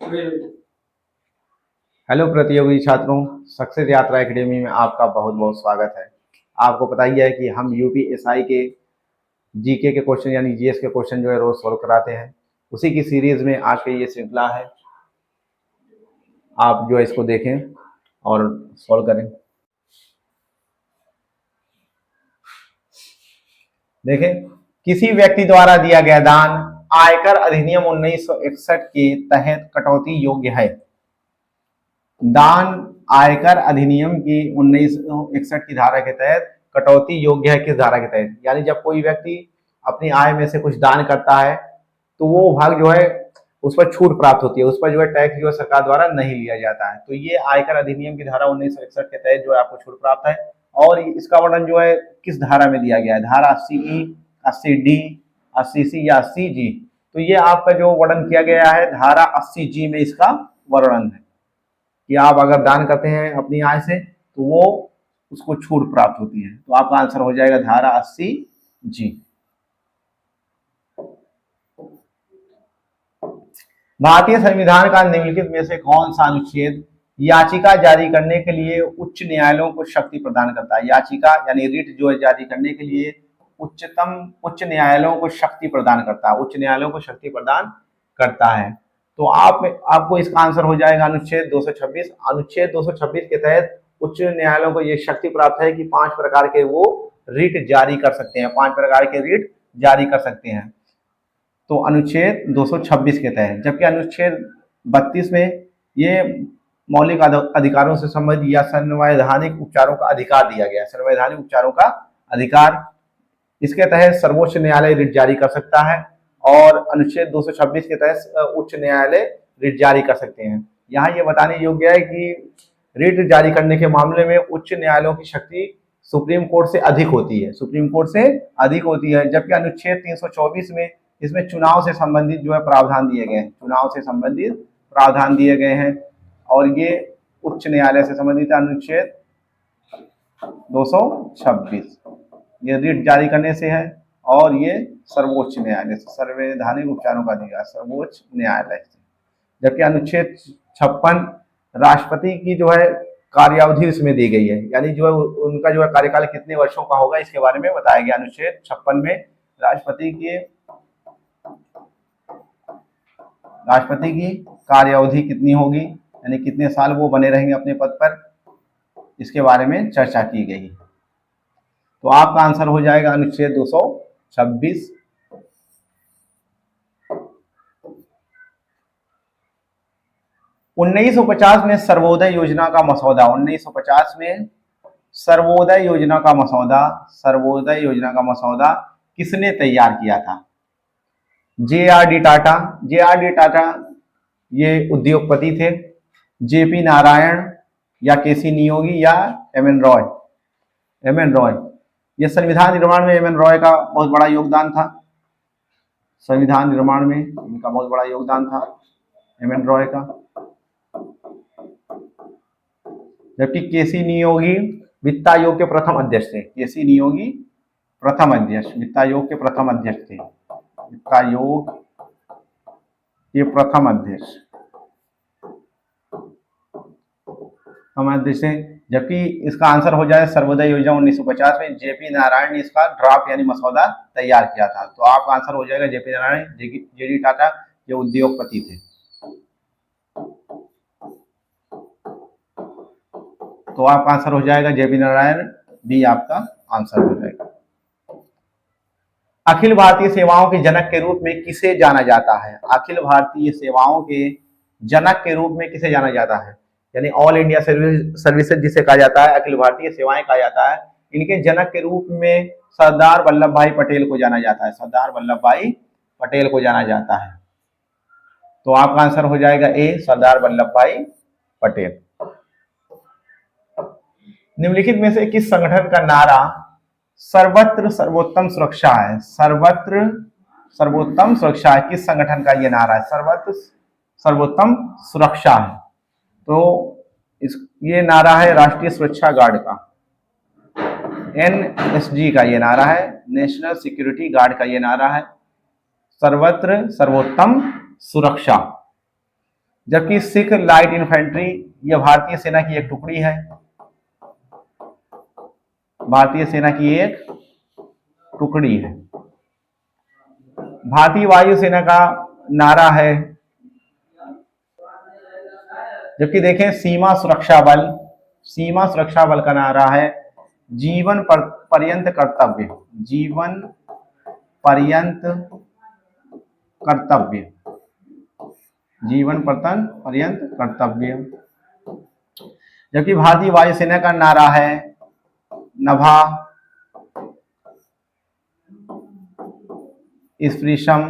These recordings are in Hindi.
हेलो प्रतियोगी छात्रों, सक्सेस यात्रा एकेडमी में आपका बहुत बहुत स्वागत है। आपको पता ही है कि हम यूपीएसआई के जीके के क्वेश्चन यानी जीएस के क्वेश्चन जो है रोज सॉल्व कराते हैं। उसी की सीरीज में आज की ये श्रृंखला है। आप जो है इसको देखें और सॉल्व करें। देखें, किसी व्यक्ति द्वारा दिया गया दान आयकर अधिनियम 1961 के तहत कटौती योग्य है। दान आयकर अधिनियम की 1961 की धारा के तहत कटौती योग्य है। किस धारा के तहत? यानी जब कोई व्यक्ति अपनी आय में से कुछ दान करता है तो वो भाग जो है उस पर छूट प्राप्त होती है, उस पर जो है टैक्स जो है सरकार द्वारा नहीं लिया जाता है। तो ये आयकर अधिनियम की धारा 1961 के तहत जो है आपको छूट प्राप्त है। और इसका वर्णन जो है किस धारा में दिया गया है? धारा 80E, 80D, 80C या 80G। तो ये आपका जो वर्णन किया गया है धारा 80G में इसका वर्णन है कि आप अगर दान करते हैं अपनी आय से तो वो उसको छूट प्राप्त होती है। तो आपका आंसर हो जाएगा धारा 80G। भारतीय संविधान का निम्नलिखित में से कौन सा अनुच्छेद याचिका जारी करने के लिए उच्च न्यायालयों को शक्ति प्रदान करता है? याचिका यानी रिट जो है जारी करने के लिए उच्च न्यायालयों को शक्ति प्रदान करता है, उच्च न्यायालयों को शक्ति प्रदान करता है। तो आपको इसका आंसर हो जाएगा अनुच्छेद 226। अनुच्छेद 226 के तहत उच्च न्यायालयों को यह शक्ति प्राप्त है कि 5 प्रकार के वो रिट जारी कर सकते हैं, 5 प्रकार के रिट जारी कर सकते हैं। तो अनुच्छेद 226 के तहत, जबकि अनुच्छेद 32 में ये मौलिक अधिकारों से संबंधित या संवैधानिक उपचारों का अधिकार दिया गया है। संवैधानिक उपचारों का अधिकार, इसके तहत सर्वोच्च न्यायालय रिट जारी कर सकता है और अनुच्छेद 226 के तहत उच्च न्यायालय रिट जारी कर सकते हैं। यहाँ ये बताने योग्य है कि रिट जारी करने के मामले में उच्च न्यायालयों की शक्ति सुप्रीम कोर्ट से अधिक होती है, सुप्रीम कोर्ट से अधिक होती है। जबकि अनुच्छेद 324 में इसमें चुनाव से संबंधित जो है प्रावधान दिए गए हैं, चुनाव से संबंधित प्रावधान दिए गए हैं और ये उच्च न्यायालय से संबंधित अनुच्छेद 226 ये रिट जारी करने से है और ये सर्वोच्च न्यायालय से, संवैधानिक उपचारों का अधिकार सर्वोच्च न्यायालय से। जबकि अनुच्छेद 56 राष्ट्रपति की जो है कार्यावधि इसमें दी गई है, यानी जो है उनका जो है कार्यकाल कितने वर्षों का होगा इसके बारे में बताया गया। अनुच्छेद 56 में राष्ट्रपति की कार्यावधि कितनी होगी, यानी कितने साल वो बने रहेंगे अपने पद पर, इसके बारे में चर्चा की गई। तो आपका आंसर हो जाएगा अनुच्छेद 226। उन्नीस सौ 50 में सर्वोदय योजना का मसौदा, 1950 में सर्वोदय योजना का मसौदा किसने तैयार किया था? जे.आर.डी. टाटा ये उद्योगपति थे, जेपी नारायण या केसी नियोगी या एम.एन. रॉय। ये संविधान निर्माण में एम.एन. रॉय का बहुत बड़ा योगदान था, संविधान निर्माण में इनका बहुत बड़ा योगदान था एम.एन. रॉय का। जबकि केसी नियोगी वित्त आयोग के प्रथम अध्यक्ष थे, केसी नियोगी वित्त आयोग के प्रथम अध्यक्ष थे, वित्त आयोग के प्रथम अध्यक्ष। जबकि इसका आंसर हो जाए सर्वोदय योजना 1950 में जेपी नारायण ने इसका ड्राफ्ट यानी मसौदा तैयार किया था। तो आपका आंसर हो जाएगा जेपी नारायण। जे.डी. टाटा ये उद्योगपति थे। तो आपका आंसर हो जाएगा जेपी नारायण, भी आपका आंसर हो जाएगा। अखिल भारतीय सेवाओं के जनक के रूप में किसे जाना जाता है? अखिल भारतीय सेवाओं के जनक के रूप में किसे जाना जाता है? यानी ऑल इंडिया सर्विसेज जिसे कहा जाता है, अखिल भारतीय सेवाएं कहा जाता है। इनके जनक के रूप में सरदार वल्लभ भाई पटेल को जाना जाता है, सरदार वल्लभ भाई पटेल को जाना जाता है। तो आपका आंसर हो जाएगा ए, सरदार वल्लभ भाई पटेल। निम्नलिखित में से किस संगठन का नारा सर्वत्र सर्वोत्तम सुरक्षा है? सर्वत्र सर्वोत्तम सुरक्षा है, किस संगठन का ये नारा है? सर्वत्र सर्वोत्तम सुरक्षा है। तो ये नारा है राष्ट्रीय सुरक्षा गार्ड का, एनएसजी का ये नारा है, नेशनल सिक्योरिटी गार्ड का ये नारा है, सर्वत्र सर्वोत्तम सुरक्षा। जबकि सिख लाइट इन्फेंट्री यह भारतीय सेना की एक टुकड़ी है, भारतीय सेना की एक टुकड़ी है। भारतीय वायुसेना का नारा है, जबकि देखें सीमा सुरक्षा बल, सीमा सुरक्षा बल का नारा है जीवन पर्यंत कर्तव्य, जीवन पर्यंत कर्तव्य, जीवन पर्यंत कर्तव्य। जबकि भारतीय वायुसेना का नारा है नभा स्पृशम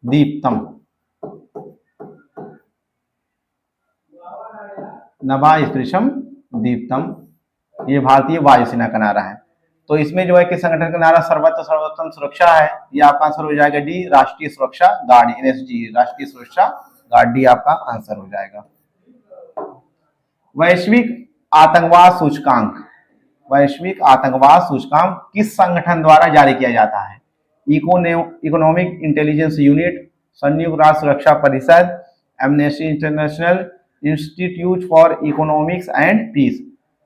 दीप्तम, नभा स्पृशम दीप्तम, ये भारतीय वायुसेना का नारा है। तो इसमें जो है किस संगठन का नारा सर्वत्र सर्वोत्तम सुरक्षा है, ये आपका आंसर हो जाएगा डी, राष्ट्रीय सुरक्षा गार्ड, एनएसजी, राष्ट्रीय सुरक्षा गार्ड, डी आपका आंसर हो जाएगा। वैश्विक आतंकवाद सूचकांक, वैश्विक आतंकवाद सूचकांक किस संगठन द्वारा जारी किया जाता है? इकोनॉमिक इंटेलिजेंस यूनिट, संयुक्त राष्ट्र सुरक्षा परिषद, Amnesty International, institute for economics and peace.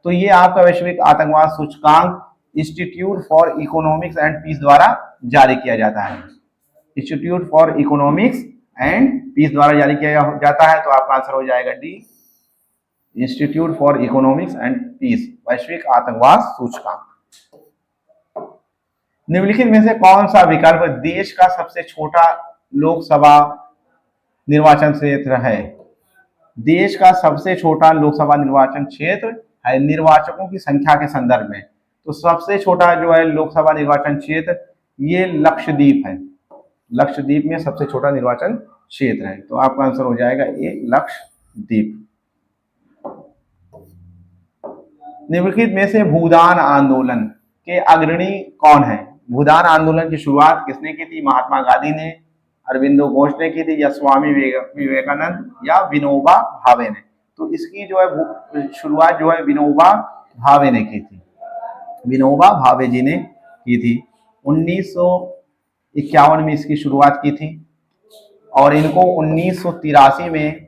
तो ये आपका वैश्विक आतंकवाद सूचकांक institute for economics and peace द्वारा जारी किया जाता है, institute for economics and peace द्वारा जारी किया जाता है। तो आपका आंसर हो जाएगा D, institute for economics and peace, वैश्विक आतंकवाद सूचकांक। निम्नलिखित में से कौन सा विकल्प देश का सबसे छोटा लोकसभा निर्वाचन क्षेत्र है? देश का सबसे छोटा लोकसभा निर्वाचन क्षेत्र है निर्वाचकों की संख्या के संदर्भ में। तो सबसे छोटा जो है लोकसभा निर्वाचन क्षेत्र ये लक्षद्वीप है, लक्षद्वीप में सबसे छोटा निर्वाचन क्षेत्र है। तो आपका आंसर हो जाएगा ए, लक्षद्वीप। निम्नलिखित में से भूदान आंदोलन के अग्रणी कौन है? भूदान आंदोलन की शुरुआत किसने की थी? महात्मा गांधी ने, अरविंदो घोष ने की थी, या स्वामी विवेकानंद, या विनोबा भावे ने? तो इसकी जो है शुरुआत जो है विनोबा भावे ने की थी, विनोबा भावे जी ने की थी। 1951 में इसकी शुरुआत की थी और इनको 1983 में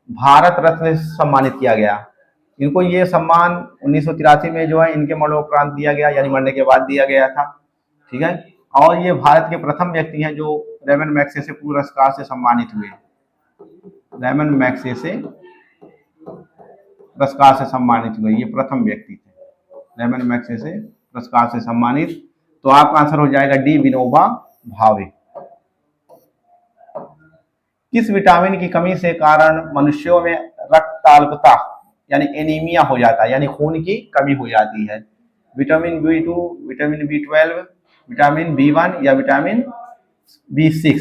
भारत रत्न से सम्मानित किया गया। इनको ये सम्मान 1983 में जो है इनके मरणोपरांत दिया गया, यानी मरने के बाद दिया गया था, ठीक है। और ये भारत के प्रथम व्यक्ति हैं जो रेमन मैग्सेसे पुरस्कार से सम्मानित हुए, रेमन मैग्सेसे पुरस्कार से सम्मानित हुए, ये प्रथम व्यक्ति थे रेमन मैग्सेसे पुरस्कार से सम्मानित। तो आपका आंसर हो जाएगा डी, विनोबा भावे। किस विटामिन की कमी से कारण मनुष्यों में रक्ताल्पता यानी एनीमिया हो जाता है, यानी खून की कमी हो जाती है? Vitamin B2, vitamin B12, vitamin B1 या विटामिन B6?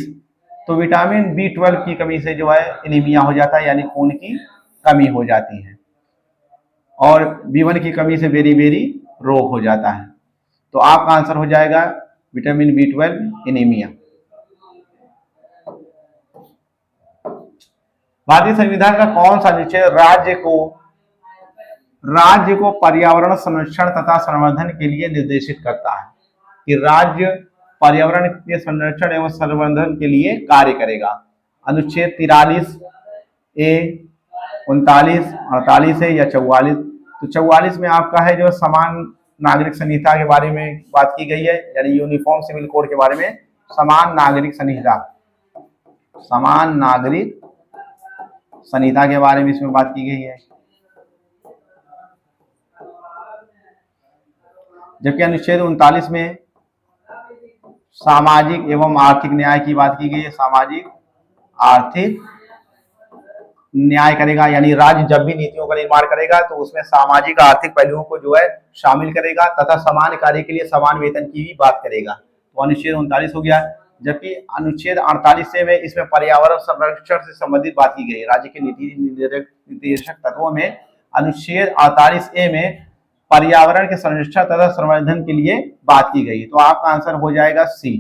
तो विटामिन B12 की कमी से जो है एनीमिया हो जाता है, यानी खून की कमी हो जाती है, और B1 की कमी से बेरी रोग हो जाता है। तो आपका आंसर हो जाएगा विटामिन B12, एनीमिया। भारतीय संविधान का कौन सा अनुच्छेद राज्य को पर्यावरण संरक्षण तथा संवर्धन के लिए निर्देशित करता है कि राज्य पर्यावरण के संरक्षण एवं संवर्धन के लिए कार्य करेगा? अनुच्छेद 43 ए, 39, 48 है या 44? तो 44 में आपका है जो समान नागरिक संहिता के बारे में बात की गई है, यानी यूनिफॉर्म सिविल कोड के बारे में, समान नागरिक संहिता, समान नागरिक संहिता के बारे में इसमें बात की गई है। जबकि अनुच्छेद 39 में सामाजिक एवं आर्थिक न्याय की बात की गई है, सामाजिक आर्थिक न्याय करेगा, यानी राज्य जब भी नीतियों का निर्माण करेगा तो उसमें सामाजिक आर्थिक पहलुओं को जो है शामिल करेगा तथा समान कार्य के लिए समान वेतन की भी बात करेगा। तो अनुच्छेद 39 हो गया। जबकि अनुच्छेद 48 से में इसमें पर्यावरण संरक्षण से संबंधित बात की गई है। राज्य के नीति निर्देशक तत्वों में अनुच्छेद 48 ए में पर्यावरण के संरक्षण तथा संवर्धन के लिए बात की गई। तो आपका आंसर हो जाएगा सी,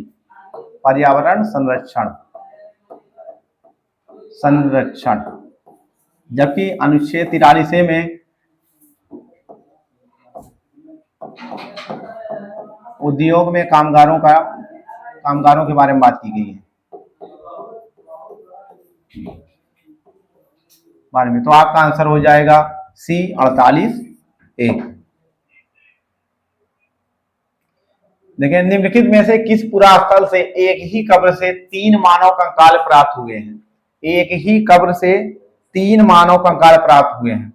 पर्यावरण संरक्षण। जबकि अनुच्छेद 43 में उद्योग में कामगारों के बारे में बात की गई है। 12वीं। तो आपका आंसर हो जाएगा सी 48A। देखिए, निम्नलिखित में से किस पुरास्थल से एक ही कब्र से 3 मानव कंकाल प्राप्त हुए हैं? एक ही कब्र से 3 मानव कंकाल प्राप्त हुए हैं।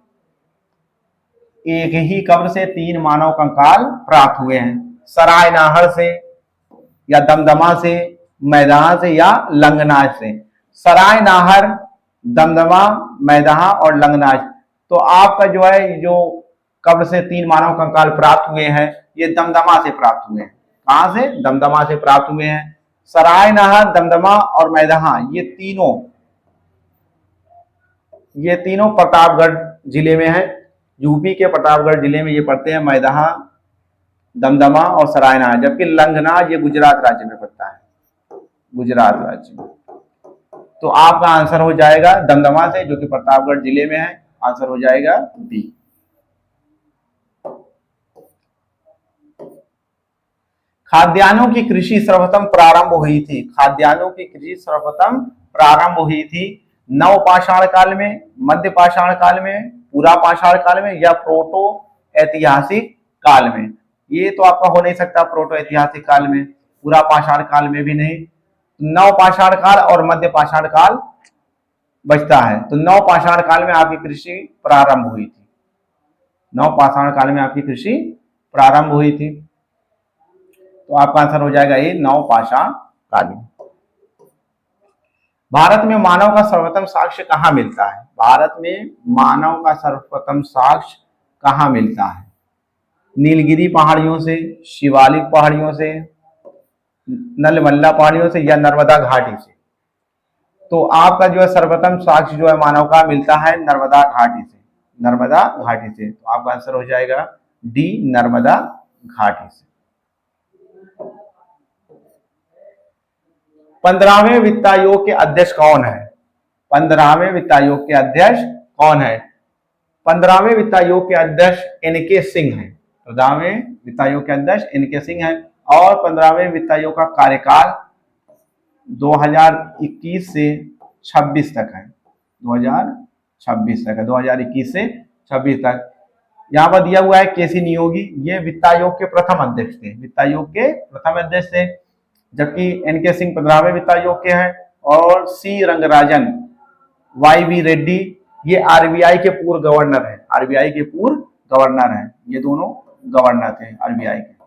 एक ही कब्र से 3 मानव कंकाल प्राप्त हुए हैं। सराय नाहर से, या दमदमा से, मैदहा से, या लंगनाज से। सराय नाहर, दमदमा, मैदहा और लंगनाज। तो आपका जो है, जो कब्र से 3 मानव कंकाल प्राप्त हुए हैं, ये दमदमा से प्राप्त हुए हैं। कहां से? दमदमा से प्राप्त हुए हैं। सराय नाहर, दमदमा और मैदहा, ये तीनों प्रतापगढ़ जिले में है। यूपी के प्रतापगढ़ जिले में ये पड़ते हैं, मैदहा, दमदमा और सरायनाहर। जबकि लंगनाज ये गुजरात राज्य में पड़ता है, गुजरात राज्य में। तो आपका आंसर हो जाएगा दमदमा से, जो कि प्रतापगढ़ जिले में है। आंसर हो जाएगा बी। खाद्यान्नों की कृषि सर्वप्रथम प्रारंभ हुई थी। खाद्यान्नों की कृषि सर्वप्रथम प्रारंभ हुई थी नवपाषाण काल में, मध्य पाषाण काल में, पूरा पाषाण काल में, या प्रोटो ऐतिहासिक काल में। ये तो आपका हो नहीं सकता प्रोटो ऐतिहासिक काल में, पूरा पाषाण काल में भी नहीं। नवपाषाण काल और मध्य पाषाण काल बचता है। तो नवपाषाण काल में आपकी कृषि प्रारंभ हुई थी। नवपाषाण काल में आपकी कृषि प्रारंभ हुई थी। तो आपका आंसर हो जाएगा ये नवपाषाण कालीन। भारत में मानव का सर्वप्रथम साक्ष्य कहां मिलता है? भारत में मानव का सर्वप्रथम साक्ष्य कहां मिलता है? नीलगिरी पहाड़ियों से, शिवालिक पहाड़ियों से, नलमल्ला पहाड़ियों से, या नर्मदा घाटी से। तो आपका जो है सर्वप्रथम साक्ष्य जो है मानव का मिलता है नर्मदा घाटी से। नर्मदा घाटी से। तो आपका आंसर हो जाएगा डी, नर्मदा घाटी से। 15वें वित्त आयोग के अध्यक्ष कौन है? 15वें वित्त आयोग के अध्यक्ष कौन है? 15वें वित्त आयोग के अध्यक्ष एनके सिंह हैं। 15वें वित्त आयोग के अध्यक्ष एनके सिंह हैं। और 15वें वित्त आयोग का कार्यकाल 2021 से 26 तक है। 2026 तक है, 2021 से 26 तक। यहाँ पर दिया हुआ है केसी नियोगी, ये वित्त आयोग के प्रथम अध्यक्ष थे। वित्त आयोग के प्रथम अध्यक्ष थे। जबकि एनके सिंह 15वें वित्त आयोग के हैं। और सी रंगराजन, वाई रेड्डी, ये आरबीआई के पूर्व गवर्नर हैं। आरबीआई के पूर्व गवर्नर हैं। ये दोनों गवर्नर थे आरबीआई के।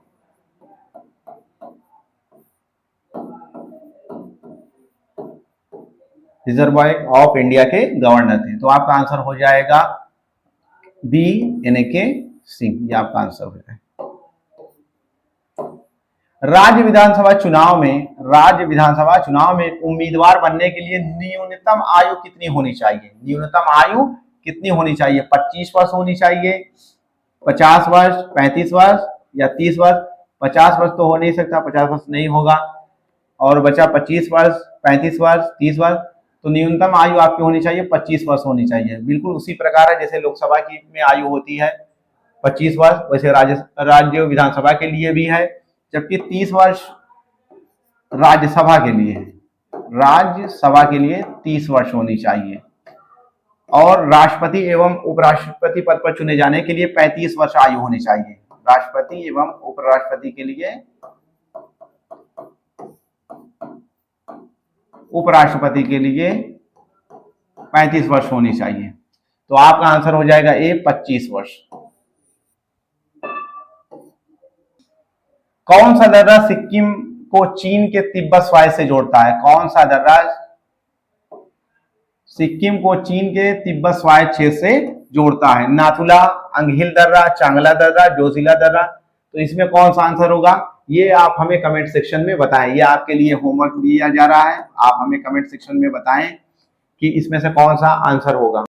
रिजर्व बैंक ऑफ इंडिया के गवर्नर थे। तो आपका आंसर हो जाएगा बी, एनके सिंह। ये आपका आंसर हो जाएगा। राज्य विधानसभा चुनाव में उम्मीदवार बनने के लिए न्यूनतम आयु कितनी होनी चाहिए? न्यूनतम आयु कितनी होनी चाहिए? 25 वर्ष होनी चाहिए, 50 वर्ष, 35 वर्ष, या 30 वर्ष? 50 वर्ष तो हो नहीं सकता, 50 वर्ष नहीं होगा। और बचा 25 वर्ष, 35 वर्ष, 30 वर्ष। तो न्यूनतम आयु आपकी होनी चाहिए 25 वर्ष होनी चाहिए। बिल्कुल उसी प्रकार है जैसे लोकसभा की में आयु होती है 25 वर्ष, वैसे राज्य विधानसभा के लिए भी है। जबकि 30 वर्ष राज्यसभा के लिए है। राज्यसभा के लिए 30 वर्ष होनी चाहिए। और राष्ट्रपति एवं उपराष्ट्रपति पद पर चुने जाने के लिए 35 वर्ष आयु होनी चाहिए। राष्ट्रपति एवं उपराष्ट्रपति के लिए, उपराष्ट्रपति के लिए 35 वर्ष होनी चाहिए। तो आपका आंसर हो जाएगा ए, 25 वर्ष। कौन सा दर्रा सिक्किम को चीन के तिब्बत स्वायत्त से जोड़ता है? कौन सा दर्रा सिक्किम को चीन के तिब्बत स्वायत्त क्षेत्र से जोड़ता है? नाथुला, अंगहिल दर्रा, चांगला दर्रा, जोजिला दर्रा। तो इसमें कौन सा आंसर होगा? ये आप हमें कमेंट सेक्शन में बताएं। ये आपके लिए होमवर्क दिया जा रहा है। आप हमें कमेंट सेक्शन में बताएं कि इसमें से कौन सा आंसर होगा।